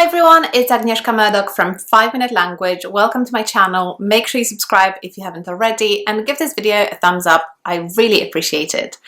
Hi everyone, it's Agnieszka from 5 Minute Language. Welcome to my channel. Make sure you subscribe if you haven't already and give this video a thumbs up. I really appreciate it.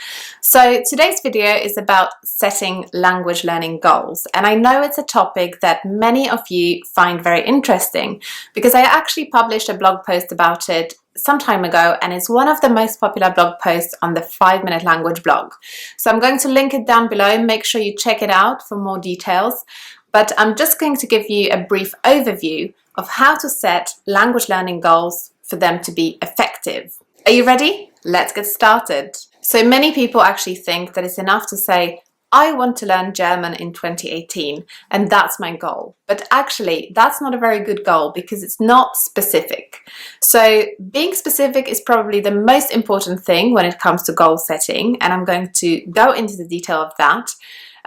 So today's video is about setting language learning goals, and I know it's a topic that many of you find very interesting because I actually published a blog post about it some time ago, and it's one of the most popular blog posts on the 5 Minute Language blog. So I'm going to link it down below. Make sure you check it out for more details. But I'm just going to give you a brief overview of how to set language learning goals for them to be effective. Are you ready? Let's get started. So many people actually think that it's enough to say, I want to learn German in 2018, and that's my goal. But actually, that's not a very good goal because it's not specific. So being specific is probably the most important thing when it comes to goal setting, and I'm going to go into the detail of that.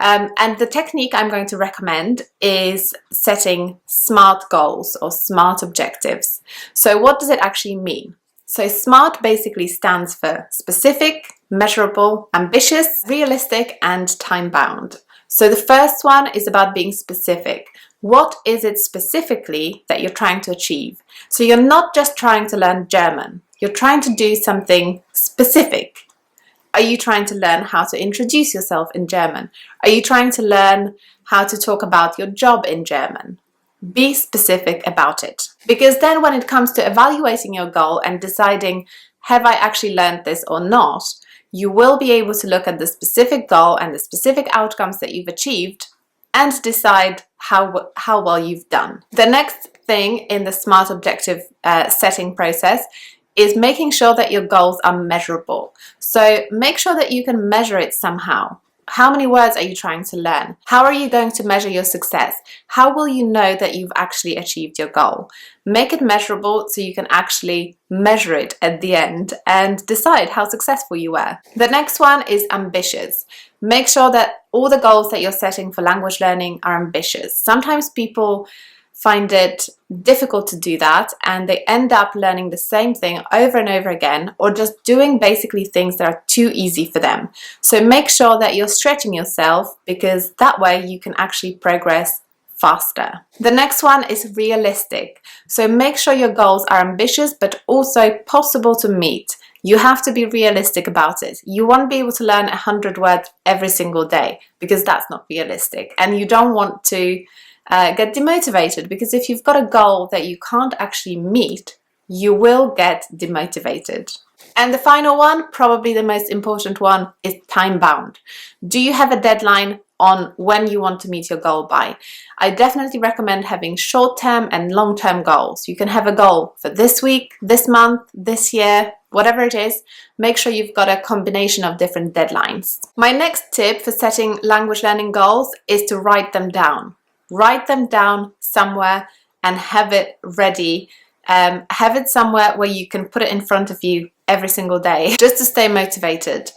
And the technique I'm going to recommend is setting SMART goals or SMART objectives. So what does it actually mean? So SMART basically stands for specific, measurable, ambitious, realistic, and time-bound. So the first one is about being specific. What is it specifically that you're trying to achieve? So you're not just trying to learn German. You're trying to do something specific. Are you trying to learn how to introduce yourself in German? Are you trying to learn how to talk about your job in German? Be specific about it. Because then when it comes to evaluating your goal and deciding, have I actually learned this or not, you will be able to look at the specific goal and the specific outcomes that you've achieved and decide how well you've done. The next thing in the SMART objective setting process is making sure that your goals are measurable. So make sure that you can measure it somehow. How many words are you trying to learn? How are you going to measure your success? How will you know that you've actually achieved your goal? Make it measurable so you can actually measure it at the end and decide how successful you were. The next one is ambitious. Make sure that all the goals that you're setting for language learning are ambitious. Sometimes people find it difficult to do that and they end up learning the same thing over and over again, or just doing basically things that are too easy for them. So make sure that you're stretching yourself, because that way you can actually progress faster. The next one is realistic. So make sure your goals are ambitious but also possible to meet. You have to be realistic about it. You won't be able to learn 100 words every single day because that's not realistic, and you don't want to get demotivated, because if you've got a goal that you can't actually meet, you will get demotivated. And the final one, probably the most important one, is time-bound. Do you have a deadline on when you want to meet your goal by? I definitely recommend having short-term and long-term goals. You can have a goal for this week, this month, this year, whatever it is. Make sure you've got a combination of different deadlines. My next tip for setting language learning goals is to write them down. Write them down somewhere and have it ready. Have it somewhere where you can put it in front of you every single day just to stay motivated.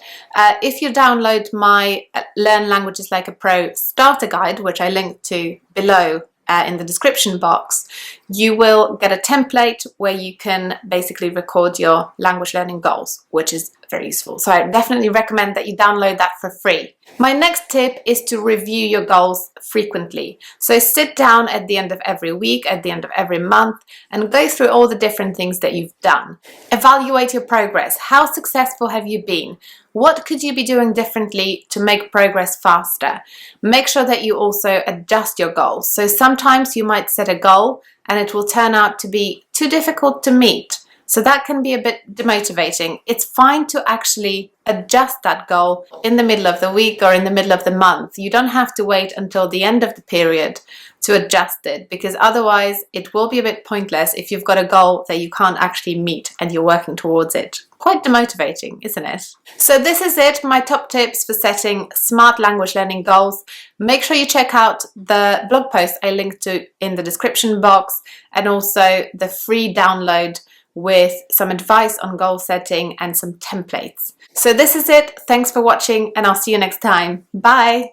If you download my Learn Languages Like a Pro starter guide, which I linked to below in the description box, you will get a template where you can basically record your language learning goals, which is very useful. So I definitely recommend that you download that for free. My next tip is to review your goals frequently. So sit down at the end of every week, at the end of every month, and go through all the different things that you've done. Evaluate your progress. How successful have you been? What could you be doing differently to make progress faster? Make sure that you also adjust your goals. So sometimes you might set a goal and it will turn out to be too difficult to meet. So that can be a bit demotivating. It's fine to actually adjust that goal in the middle of the week or in the middle of the month. You don't have to wait until the end of the period to adjust it, because otherwise it will be a bit pointless if you've got a goal that you can't actually meet and you're working towards it. Quite demotivating, isn't it? So this is it, my top tips for setting SMART language learning goals. Make sure you check out the blog post I linked to in the description box, and also the free download with some advice on goal setting and some templates. So this is it. Thanks for watching, and I'll see you next time. Bye!